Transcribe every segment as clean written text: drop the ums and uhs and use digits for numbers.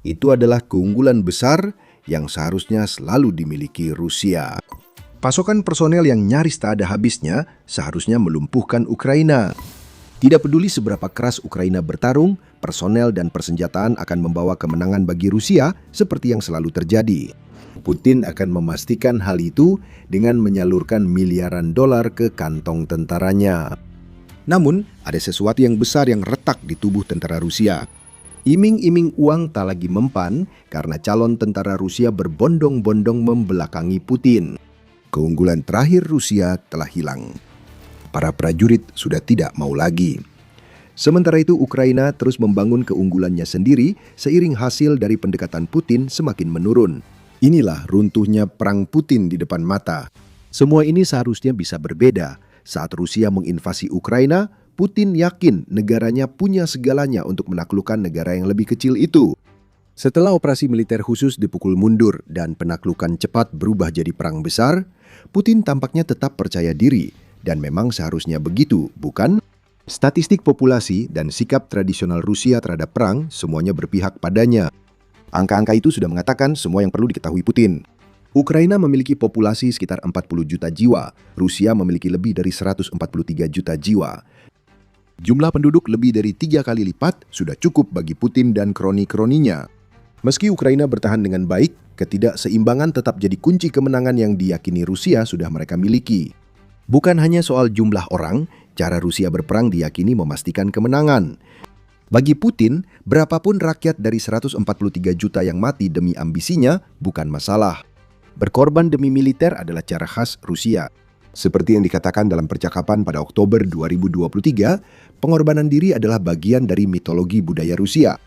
Itu adalah keunggulan besar yang seharusnya selalu dimiliki Rusia. Pasokan personel yang nyaris tak ada habisnya seharusnya melumpuhkan Ukraina. Tidak peduli seberapa keras Ukraina bertarung, personel dan persenjataan akan membawa kemenangan bagi Rusia seperti yang selalu terjadi. Putin akan memastikan hal itu dengan menyalurkan miliaran dolar ke kantong tentaranya. Namun, ada sesuatu yang besar yang retak di tubuh tentara Rusia. Iming-iming uang tak lagi mempan karena calon tentara Rusia berbondong-bondong membelakangi Putin. Keunggulan terakhir Rusia telah hilang. Para prajurit sudah tidak mau lagi. Sementara itu, Ukraina terus membangun keunggulannya sendiri seiring hasil dari pendekatan Putin semakin menurun. Inilah runtuhnya perang Putin di depan mata. Semua ini seharusnya bisa berbeda. Saat Rusia menginvasi Ukraina, Putin yakin negaranya punya segalanya untuk menaklukkan negara yang lebih kecil itu. Setelah operasi militer khusus dipukul mundur dan penaklukan cepat berubah jadi perang besar, Putin tampaknya tetap percaya diri, dan memang seharusnya begitu, bukan? Statistik populasi dan sikap tradisional Rusia terhadap perang semuanya berpihak padanya. Angka-angka itu sudah mengatakan semua yang perlu diketahui Putin. Ukraina memiliki populasi sekitar 40 juta jiwa, Rusia memiliki lebih dari 143 juta jiwa. Jumlah penduduk lebih dari 3 kali lipat sudah cukup bagi Putin dan kroni-kroninya. Meski Ukraina bertahan dengan baik, ketidakseimbangan tetap jadi kunci kemenangan yang diyakini Rusia sudah mereka miliki. Bukan hanya soal jumlah orang, cara Rusia berperang diyakini memastikan kemenangan. Bagi Putin, berapapun rakyat dari 143 juta yang mati demi ambisinya bukan masalah. Berkorban demi militer adalah cara khas Rusia. Seperti yang dikatakan dalam percakapan pada Oktober 2023, pengorbanan diri adalah bagian dari mitologi budaya Rusia.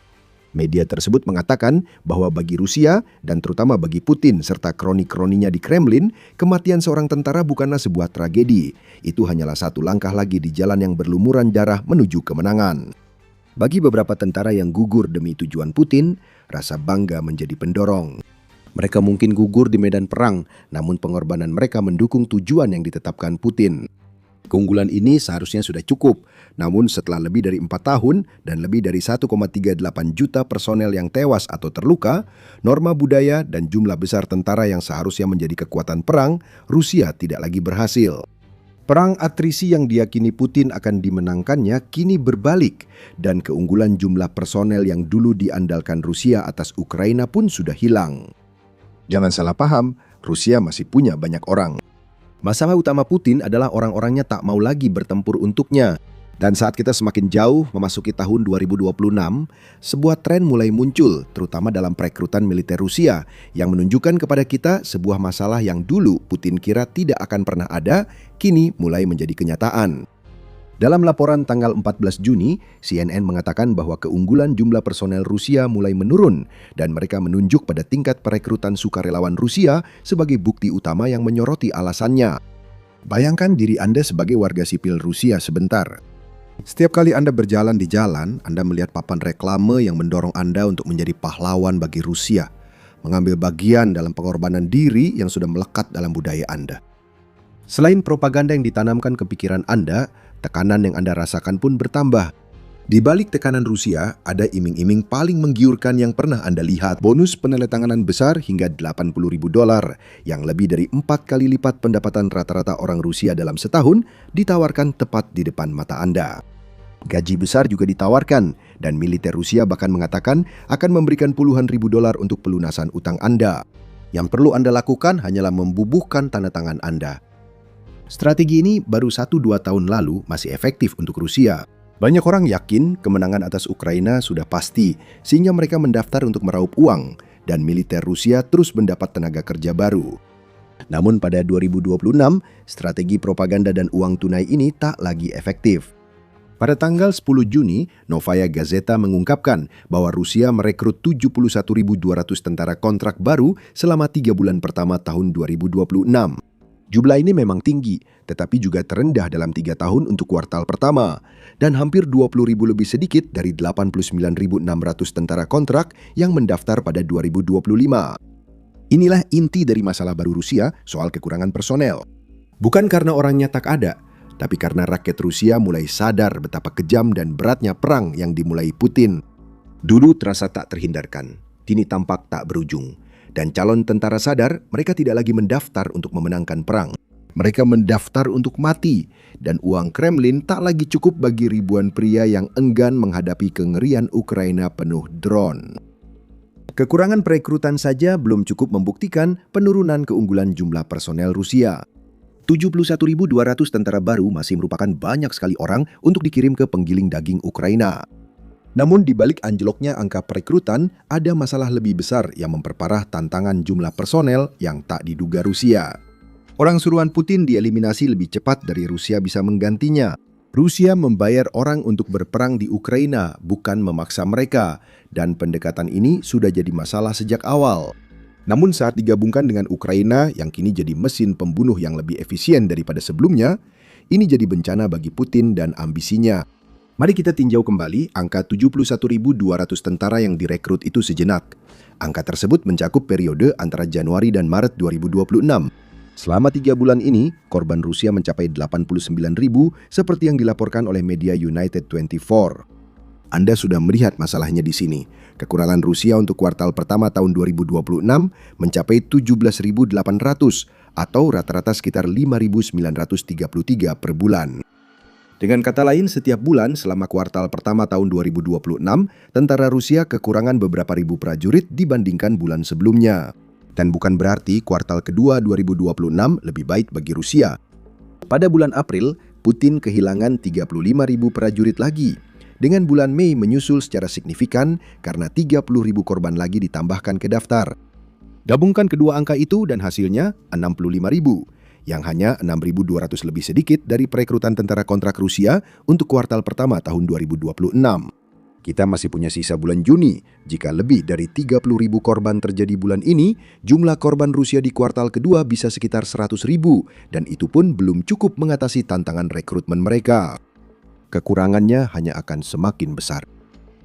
Media tersebut mengatakan bahwa bagi Rusia, dan terutama bagi Putin serta kroni-kroninya di Kremlin, kematian seorang tentara bukanlah sebuah tragedi. Itu hanyalah satu langkah lagi di jalan yang berlumuran darah menuju kemenangan. Bagi beberapa tentara yang gugur demi tujuan Putin, rasa bangga menjadi pendorong. Mereka mungkin gugur di medan perang, namun pengorbanan mereka mendukung tujuan yang ditetapkan Putin. Keunggulan ini seharusnya sudah cukup, namun setelah lebih dari 4 tahun dan lebih dari 1,38 juta personel yang tewas atau terluka, norma budaya dan jumlah besar tentara yang seharusnya menjadi kekuatan perang, Rusia tidak lagi berhasil. Perang atrisi yang diyakini Putin akan dimenangkannya kini berbalik, dan keunggulan jumlah personel yang dulu diandalkan Rusia atas Ukraina pun sudah hilang. Jangan salah paham, Rusia masih punya banyak orang. Masalah utama Putin adalah orang-orangnya tak mau lagi bertempur untuknya. Dan saat kita semakin jauh memasuki tahun 2026, sebuah tren mulai muncul, terutama dalam perekrutan militer Rusia, yang menunjukkan kepada kita sebuah masalah yang dulu Putin kira tidak akan pernah ada, kini mulai menjadi kenyataan. Dalam laporan tanggal 14 Juni, CNN mengatakan bahwa keunggulan jumlah personel Rusia mulai menurun, dan mereka menunjuk pada tingkat perekrutan sukarelawan Rusia sebagai bukti utama yang menyoroti alasannya. Bayangkan diri Anda sebagai warga sipil Rusia sebentar. Setiap kali Anda berjalan di jalan, Anda melihat papan reklame yang mendorong Anda untuk menjadi pahlawan bagi Rusia, mengambil bagian dalam pengorbanan diri yang sudah melekat dalam budaya Anda. Selain propaganda yang ditanamkan ke pikiran Anda, tekanan yang Anda rasakan pun bertambah. Di balik tekanan Rusia, ada iming-iming paling menggiurkan yang pernah Anda lihat. Bonus penandatanganan besar hingga $80.000, yang lebih dari 4 kali lipat pendapatan rata-rata orang Rusia dalam setahun, ditawarkan tepat di depan mata Anda. Gaji besar juga ditawarkan, dan militer Rusia bahkan mengatakan akan memberikan puluhan ribu dolar untuk pelunasan utang Anda. Yang perlu Anda lakukan hanyalah membubuhkan tanda tangan Anda. Strategi ini baru 1-2 tahun lalu masih efektif untuk Rusia. Banyak orang yakin kemenangan atas Ukraina sudah pasti, sehingga mereka mendaftar untuk meraup uang, dan militer Rusia terus mendapat tenaga kerja baru. Namun pada 2026, strategi propaganda dan uang tunai ini tak lagi efektif. Pada tanggal 10 Juni, Novaya Gazeta mengungkapkan bahwa Rusia merekrut 71.200 tentara kontrak baru selama 3 bulan pertama tahun 2026. Jumlah ini memang tinggi, tetapi juga terendah dalam 3 tahun untuk kuartal pertama, dan hampir 20.000 lebih sedikit dari 89.600 tentara kontrak yang mendaftar pada 2025. Inilah inti dari masalah baru Rusia soal kekurangan personel. Bukan karena orangnya tak ada, tapi karena rakyat Rusia mulai sadar betapa kejam dan beratnya perang yang dimulai Putin. Dulu terasa tak terhindarkan, kini tampak tak berujung. Dan calon tentara sadar mereka tidak lagi mendaftar untuk memenangkan perang. Mereka mendaftar untuk mati, dan uang Kremlin tak lagi cukup bagi ribuan pria yang enggan menghadapi kengerian Ukraina penuh drone. Kekurangan perekrutan saja belum cukup membuktikan penurunan keunggulan jumlah personel Rusia. 71.200 tentara baru masih merupakan banyak sekali orang untuk dikirim ke penggiling daging Ukraina. Namun di balik anjloknya angka perekrutan, ada masalah lebih besar yang memperparah tantangan jumlah personel yang tak diduga Rusia. Orang suruhan Putin dieliminasi lebih cepat dari Rusia bisa menggantinya. Rusia membayar orang untuk berperang di Ukraina, bukan memaksa mereka, dan pendekatan ini sudah jadi masalah sejak awal. Namun saat digabungkan dengan Ukraina yang kini jadi mesin pembunuh yang lebih efisien daripada sebelumnya, ini jadi bencana bagi Putin dan ambisinya. Mari kita tinjau kembali angka 71.200 tentara yang direkrut itu sejenak. Angka tersebut mencakup periode antara Januari dan Maret 2026. Selama 3 bulan ini, korban Rusia mencapai 89.000 seperti yang dilaporkan oleh media United 24. Anda sudah melihat masalahnya di sini. Kekurangan Rusia untuk kuartal pertama tahun 2026 mencapai 17.800 atau rata-rata sekitar 5.933 per bulan. Dengan kata lain, setiap bulan selama kuartal pertama tahun 2026, tentara Rusia kekurangan beberapa ribu prajurit dibandingkan bulan sebelumnya. Dan bukan berarti kuartal kedua 2026 lebih baik bagi Rusia. Pada bulan April, Putin kehilangan 35.000 prajurit lagi. Dengan bulan Mei menyusul secara signifikan karena 30.000 korban lagi ditambahkan ke daftar. Gabungkan kedua angka itu dan hasilnya 65.000. Yang hanya 6.200 lebih sedikit dari perekrutan tentara kontrak Rusia untuk kuartal pertama tahun 2026. Kita masih punya sisa bulan Juni. Jika lebih dari 30.000 korban terjadi bulan ini, jumlah korban Rusia di kuartal kedua bisa sekitar 100.000, dan itu pun belum cukup mengatasi tantangan rekrutmen mereka. Kekurangannya hanya akan semakin besar.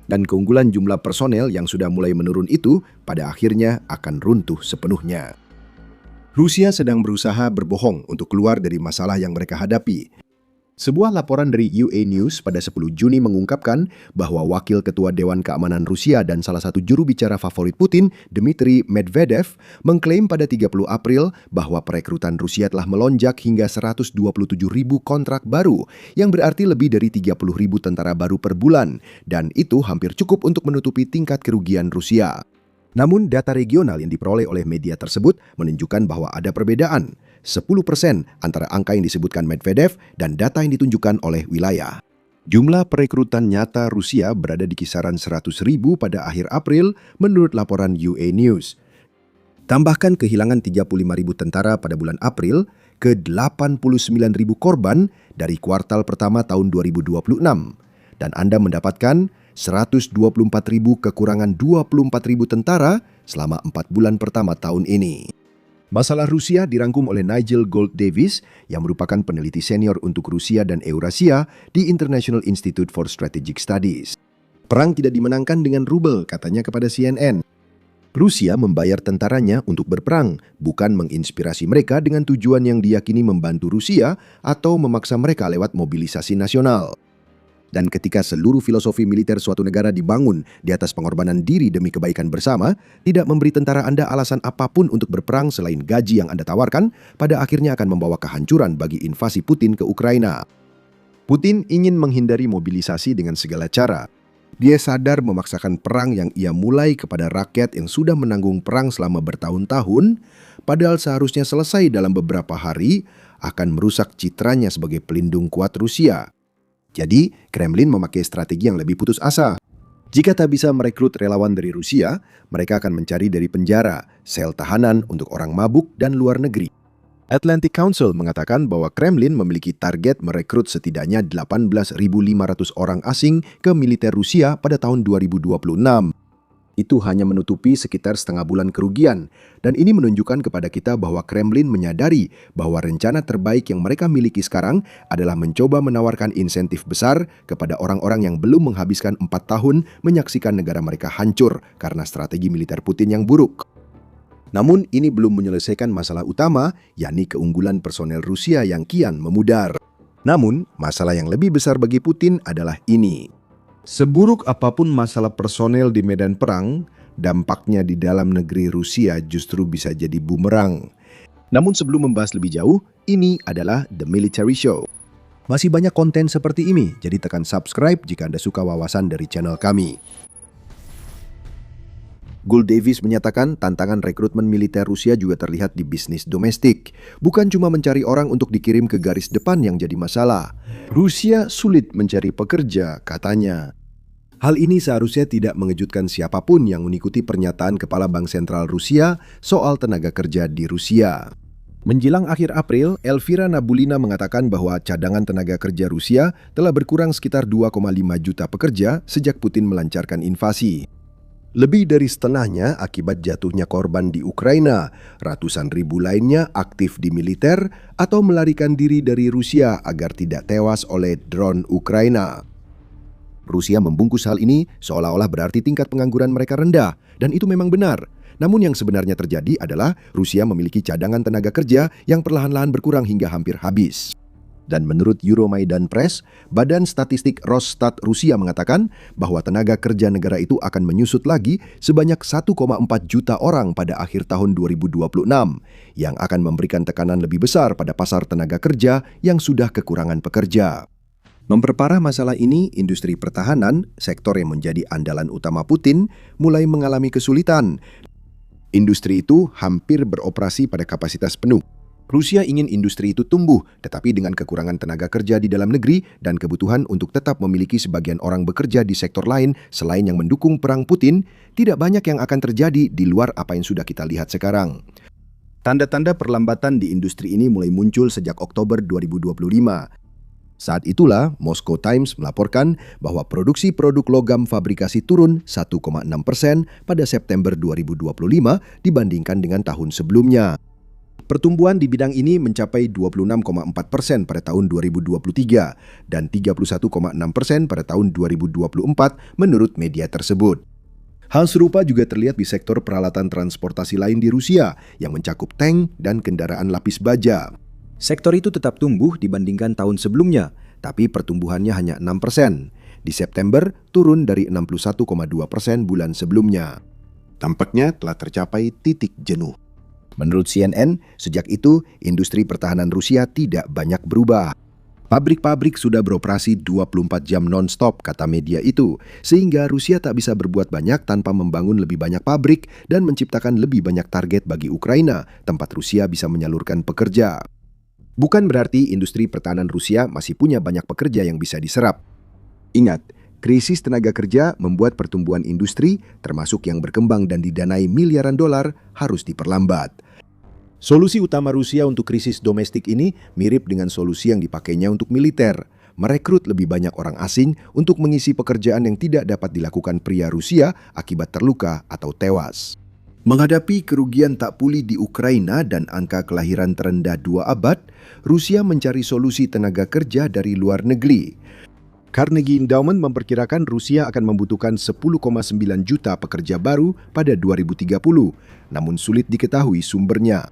Dan keunggulan jumlah personel yang sudah mulai menurun itu pada akhirnya akan runtuh sepenuhnya. Rusia sedang berusaha berbohong untuk keluar dari masalah yang mereka hadapi. Sebuah laporan dari UA News pada 10 Juni mengungkapkan bahwa Wakil Ketua Dewan Keamanan Rusia dan salah satu juru bicara favorit Putin, Dmitry Medvedev, mengklaim pada 30 April bahwa perekrutan Rusia telah melonjak hingga 127.000 kontrak baru, yang berarti lebih dari 30.000 tentara baru per bulan, dan itu hampir cukup untuk menutupi tingkat kerugian Rusia. Namun data regional yang diperoleh oleh media tersebut menunjukkan bahwa ada perbedaan 10% antara angka yang disebutkan Medvedev dan data yang ditunjukkan oleh wilayah. Jumlah perekrutan nyata Rusia berada di kisaran 100.000 pada akhir April menurut laporan UA News. Tambahkan kehilangan 35.000 tentara pada bulan April ke 89.000 korban dari kuartal pertama tahun 2026. Dan Anda mendapatkan 124.000 kekurangan 24.000 tentara selama 4 bulan pertama tahun ini. Masalah Rusia dirangkum oleh Nigel Gold Davis yang merupakan peneliti senior untuk Rusia dan Eurasia di International Institute for Strategic Studies. Perang tidak dimenangkan dengan rubel, katanya kepada CNN. Rusia membayar tentaranya untuk berperang, bukan menginspirasi mereka dengan tujuan yang diyakini membantu Rusia atau memaksa mereka lewat mobilisasi nasional. Dan ketika seluruh filosofi militer suatu negara dibangun di atas pengorbanan diri demi kebaikan bersama, tidak memberi tentara Anda alasan apapun untuk berperang selain gaji yang Anda tawarkan, pada akhirnya akan membawa kehancuran bagi invasi Putin ke Ukraina. Putin ingin menghindari mobilisasi dengan segala cara. Dia sadar memaksakan perang yang ia mulai kepada rakyat yang sudah menanggung perang selama bertahun-tahun, padahal seharusnya selesai dalam beberapa hari, akan merusak citranya sebagai pelindung kuat Rusia. Jadi, Kremlin memakai strategi yang lebih putus asa. Jika tak bisa merekrut relawan dari Rusia, mereka akan mencari dari penjara, sel tahanan untuk orang mabuk dan luar negeri. Atlantic Council mengatakan bahwa Kremlin memiliki target merekrut setidaknya 18.500 orang asing ke militer Rusia pada tahun 2026. Itu hanya menutupi sekitar setengah bulan kerugian, dan ini menunjukkan kepada kita bahwa Kremlin menyadari bahwa rencana terbaik yang mereka miliki sekarang adalah mencoba menawarkan insentif besar kepada orang-orang yang belum menghabiskan 4 tahun menyaksikan negara mereka hancur karena strategi militer Putin yang buruk. Namun ini belum menyelesaikan masalah utama, yakni keunggulan personel Rusia yang kian memudar. Namun, masalah yang lebih besar bagi Putin adalah ini. Seburuk apapun masalah personel di medan perang, dampaknya di dalam negeri Rusia justru bisa jadi bumerang. Namun sebelum membahas lebih jauh, ini adalah The Military Show. Masih banyak konten seperti ini, jadi tekan subscribe jika Anda suka wawasan dari channel kami. Gul Davis menyatakan tantangan rekrutmen militer Rusia juga terlihat di bisnis domestik. Bukan cuma mencari orang untuk dikirim ke garis depan yang jadi masalah. Rusia sulit mencari pekerja, katanya. Hal ini seharusnya tidak mengejutkan siapapun yang mengikuti pernyataan Kepala Bank Sentral Rusia soal tenaga kerja di Rusia. Menjelang akhir April, Elvira Nabulina mengatakan bahwa cadangan tenaga kerja Rusia telah berkurang sekitar 2,5 juta pekerja sejak Putin melancarkan invasi. Lebih dari setengahnya akibat jatuhnya korban di Ukraina, ratusan ribu lainnya aktif di militer atau melarikan diri dari Rusia agar tidak tewas oleh drone Ukraina. Rusia membungkus hal ini seolah-olah berarti tingkat pengangguran mereka rendah, dan itu memang benar. Namun yang sebenarnya terjadi adalah Rusia memiliki cadangan tenaga kerja yang perlahan-lahan berkurang hingga hampir habis. Dan menurut Euromaidan Press, Badan Statistik Rosstat Rusia mengatakan bahwa tenaga kerja negara itu akan menyusut lagi sebanyak 1,4 juta orang pada akhir tahun 2026, yang akan memberikan tekanan lebih besar pada pasar tenaga kerja yang sudah kekurangan pekerja. Memperparah masalah ini, industri pertahanan, sektor yang menjadi andalan utama Putin, mulai mengalami kesulitan. Industri itu hampir beroperasi pada kapasitas penuh. Rusia ingin industri itu tumbuh, tetapi dengan kekurangan tenaga kerja di dalam negeri dan kebutuhan untuk tetap memiliki sebagian orang bekerja di sektor lain selain yang mendukung perang Putin, tidak banyak yang akan terjadi di luar apa yang sudah kita lihat sekarang. Tanda-tanda perlambatan di industri ini mulai muncul sejak Oktober 2025. Saat itulah, Moscow Times melaporkan bahwa produksi produk logam fabrikasi turun 1,6% pada September 2025 dibandingkan dengan tahun sebelumnya. Pertumbuhan di bidang ini mencapai 26,4% pada tahun 2023 dan 31,6% pada tahun 2024 menurut media tersebut. Hal serupa juga terlihat di sektor peralatan transportasi lain di Rusia yang mencakup tank dan kendaraan lapis baja. Sektor itu tetap tumbuh dibandingkan tahun sebelumnya, tapi pertumbuhannya hanya 6%. Di September turun dari 61,2% bulan sebelumnya. Tampaknya telah tercapai titik jenuh. Menurut CNN, sejak itu industri pertahanan Rusia tidak banyak berubah. Pabrik-pabrik sudah beroperasi 24 jam non-stop, kata media itu, sehingga Rusia tak bisa berbuat banyak tanpa membangun lebih banyak pabrik dan menciptakan lebih banyak target bagi Ukraina, tempat Rusia bisa menyalurkan pekerja. Bukan berarti industri pertahanan Rusia masih punya banyak pekerja yang bisa diserap. Ingat, krisis tenaga kerja membuat pertumbuhan industri, termasuk yang berkembang dan didanai miliaran dolar, harus diperlambat. Solusi utama Rusia untuk krisis domestik ini mirip dengan solusi yang dipakainya untuk militer, merekrut lebih banyak orang asing untuk mengisi pekerjaan yang tidak dapat dilakukan pria Rusia akibat terluka atau tewas. Menghadapi kerugian tak pulih di Ukraina dan angka kelahiran terendah 2 abad, Rusia mencari solusi tenaga kerja dari luar negeri. Carnegie Endowment memperkirakan Rusia akan membutuhkan 10,9 juta pekerja baru pada 2030, namun sulit diketahui sumbernya.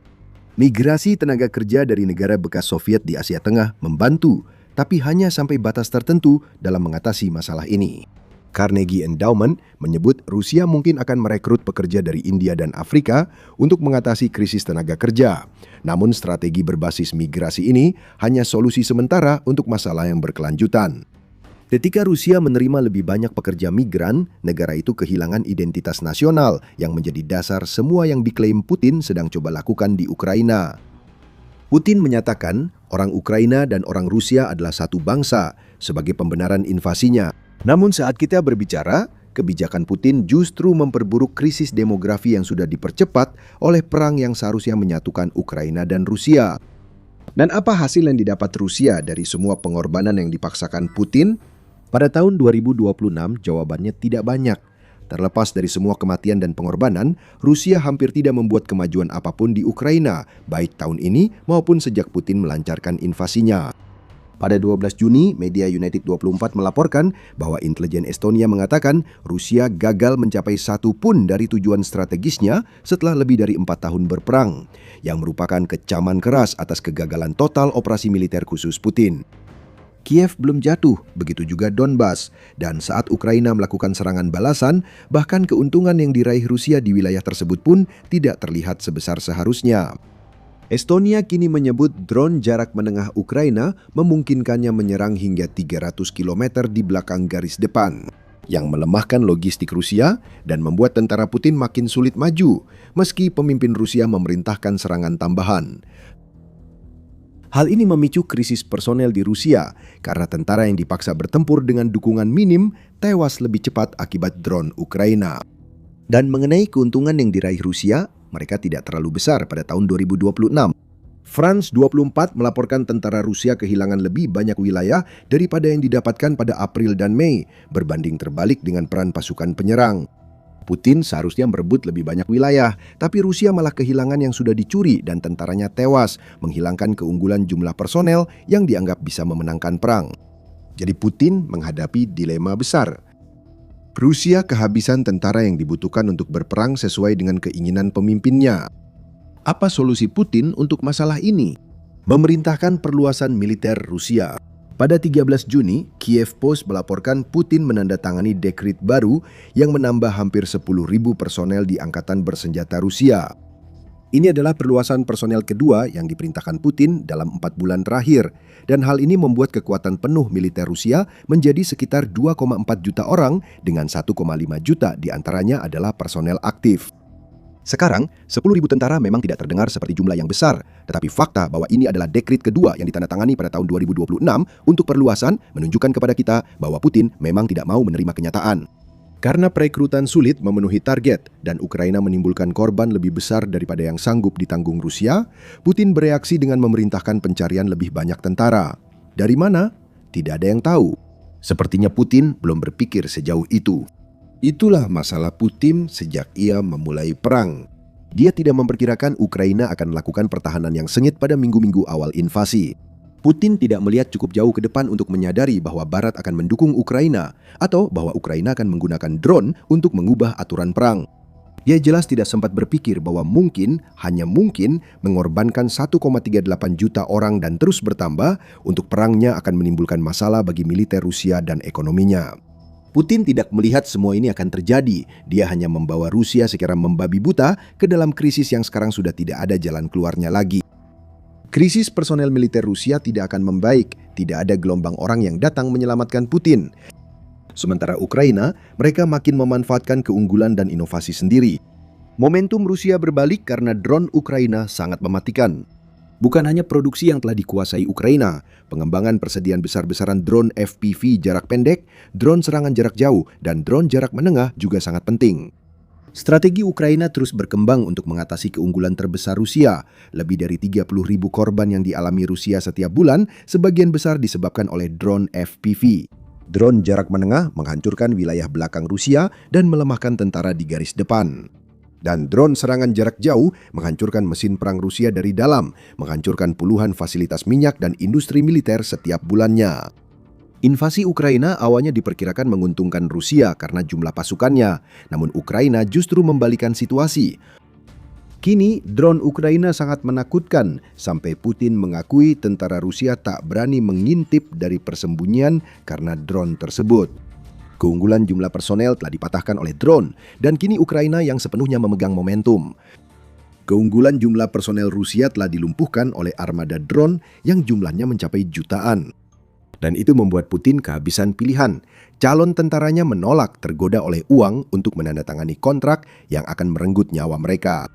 Migrasi tenaga kerja dari negara bekas Soviet di Asia Tengah membantu, tapi hanya sampai batas tertentu dalam mengatasi masalah ini. Carnegie Endowment menyebut Rusia mungkin akan merekrut pekerja dari India dan Afrika untuk mengatasi krisis tenaga kerja. Namun strategi berbasis migrasi ini hanya solusi sementara untuk masalah yang berkelanjutan. Ketika Rusia menerima lebih banyak pekerja migran, negara itu kehilangan identitas nasional yang menjadi dasar semua yang diklaim Putin sedang coba lakukan di Ukraina. Putin menyatakan orang Ukraina dan orang Rusia adalah satu bangsa sebagai pembenaran invasinya. Namun saat kita berbicara, kebijakan Putin justru memperburuk krisis demografi yang sudah dipercepat oleh perang yang seharusnya menyatukan Ukraina dan Rusia. Dan apa hasil yang didapat Rusia dari semua pengorbanan yang dipaksakan Putin? Pada tahun 2026, jawabannya tidak banyak. Terlepas dari semua kematian dan pengorbanan, Rusia hampir tidak membuat kemajuan apapun di Ukraina, baik tahun ini maupun sejak Putin melancarkan invasinya. Pada 12 Juni, media United 24 melaporkan bahwa intelijen Estonia mengatakan Rusia gagal mencapai satu pun dari tujuan strategisnya setelah lebih dari 4 tahun berperang, yang merupakan kecaman keras atas kegagalan total operasi militer khusus Putin. Kiev belum jatuh, begitu juga Donbas. Dan saat Ukraina melakukan serangan balasan, bahkan keuntungan yang diraih Rusia di wilayah tersebut pun tidak terlihat sebesar seharusnya. Estonia kini menyebut drone jarak menengah Ukraina memungkinkannya menyerang hingga 300 km di belakang garis depan, yang melemahkan logistik Rusia dan membuat tentara Putin makin sulit maju, meski pemimpin Rusia memerintahkan serangan tambahan. Hal ini memicu krisis personel di Rusia karena tentara yang dipaksa bertempur dengan dukungan minim tewas lebih cepat akibat drone Ukraina. Dan mengenai keuntungan yang diraih Rusia, mereka tidak terlalu besar pada tahun 2026. France 24 melaporkan tentara Rusia kehilangan lebih banyak wilayah daripada yang didapatkan pada April dan Mei, berbanding terbalik dengan peran pasukan penyerang. Putin seharusnya merebut lebih banyak wilayah, tapi Rusia malah kehilangan yang sudah dicuri dan tentaranya tewas, menghilangkan keunggulan jumlah personel yang dianggap bisa memenangkan perang. Jadi Putin menghadapi dilema besar. Rusia kehabisan tentara yang dibutuhkan untuk berperang sesuai dengan keinginan pemimpinnya. Apa solusi Putin untuk masalah ini? Memerintahkan perluasan militer Rusia. Pada 13 Juni, Kiev Post melaporkan Putin menandatangani dekret baru yang menambah hampir 10.000 personel di Angkatan Bersenjata Rusia. Ini adalah perluasan personel kedua yang diperintahkan Putin dalam 4 bulan terakhir, dan hal ini membuat kekuatan penuh militer Rusia menjadi sekitar 2,4 juta orang dengan 1,5 juta diantaranya adalah personel aktif. Sekarang, 10.000 tentara memang tidak terdengar seperti jumlah yang besar, tetapi fakta bahwa ini adalah dekret kedua yang ditandatangani pada tahun 2026 untuk perluasan menunjukkan kepada kita bahwa Putin memang tidak mau menerima kenyataan. Karena perekrutan sulit memenuhi target dan Ukraina menimbulkan korban lebih besar daripada yang sanggup ditanggung Rusia, Putin bereaksi dengan memerintahkan pencarian lebih banyak tentara. Dari mana? Tidak ada yang tahu. Sepertinya Putin belum berpikir sejauh itu. Itulah masalah Putin sejak ia memulai perang. Dia tidak memperkirakan Ukraina akan melakukan pertahanan yang sengit pada minggu-minggu awal invasi. Putin tidak melihat cukup jauh ke depan untuk menyadari bahwa Barat akan mendukung Ukraina atau bahwa Ukraina akan menggunakan drone untuk mengubah aturan perang. Dia jelas tidak sempat berpikir bahwa mungkin, hanya mungkin, mengorbankan 1,38 juta orang dan terus bertambah untuk perangnya akan menimbulkan masalah bagi militer Rusia dan ekonominya. Putin tidak melihat semua ini akan terjadi. Dia hanya membawa Rusia secara membabi buta ke dalam krisis yang sekarang sudah tidak ada jalan keluarnya lagi. Krisis personel militer Rusia tidak akan membaik. Tidak ada gelombang orang yang datang menyelamatkan Putin. Sementara Ukraina, mereka makin memanfaatkan keunggulan dan inovasi sendiri. Momentum Rusia berbalik karena drone Ukraina sangat mematikan. Bukan hanya produksi yang telah dikuasai Ukraina, pengembangan persediaan besar-besaran drone FPV jarak pendek, drone serangan jarak jauh, dan drone jarak menengah juga sangat penting. Strategi Ukraina terus berkembang untuk mengatasi keunggulan terbesar Rusia. Lebih dari 30.000 korban yang dialami Rusia setiap bulan, sebagian besar disebabkan oleh drone FPV. Drone jarak menengah menghancurkan wilayah belakang Rusia dan melemahkan tentara di garis depan. Dan drone serangan jarak jauh menghancurkan mesin perang Rusia dari dalam, menghancurkan puluhan fasilitas minyak dan industri militer setiap bulannya. Invasi Ukraina awalnya diperkirakan menguntungkan Rusia karena jumlah pasukannya, namun Ukraina justru membalikan situasi. Kini, drone Ukraina sangat menakutkan, sampai Putin mengakui tentara Rusia tak berani mengintip dari persembunyian karena drone tersebut. Keunggulan jumlah personel telah dipatahkan oleh drone, dan kini Ukraina yang sepenuhnya memegang momentum. Keunggulan jumlah personel Rusia telah dilumpuhkan oleh armada drone yang jumlahnya mencapai jutaan. Dan itu membuat Putin kehabisan pilihan. Calon tentaranya menolak tergoda oleh uang untuk menandatangani kontrak yang akan merenggut nyawa mereka.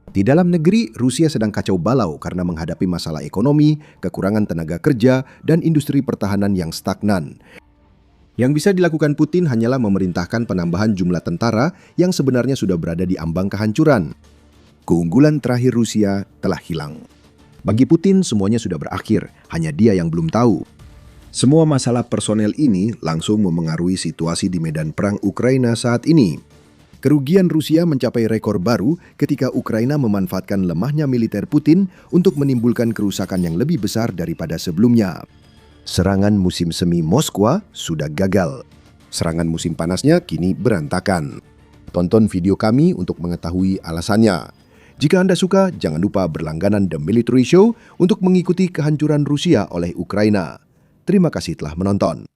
Di dalam negeri, Rusia sedang kacau balau karena menghadapi masalah ekonomi, kekurangan tenaga kerja, dan industri pertahanan yang stagnan. Yang bisa dilakukan Putin hanyalah memerintahkan penambahan jumlah tentara yang sebenarnya sudah berada di ambang kehancuran. Keunggulan terakhir Rusia telah hilang. Bagi Putin semuanya sudah berakhir, hanya dia yang belum tahu. Semua masalah personel ini langsung memengaruhi situasi di medan perang Ukraina saat ini. Kerugian Rusia mencapai rekor baru ketika Ukraina memanfaatkan lemahnya militer Putin untuk menimbulkan kerusakan yang lebih besar daripada sebelumnya. Serangan musim semi Moskwa sudah gagal. Serangan musim panasnya kini berantakan. Tonton video kami untuk mengetahui alasannya. Jika Anda suka, jangan lupa berlangganan The Military Show untuk mengikuti kehancuran Rusia oleh Ukraina. Terima kasih telah menonton.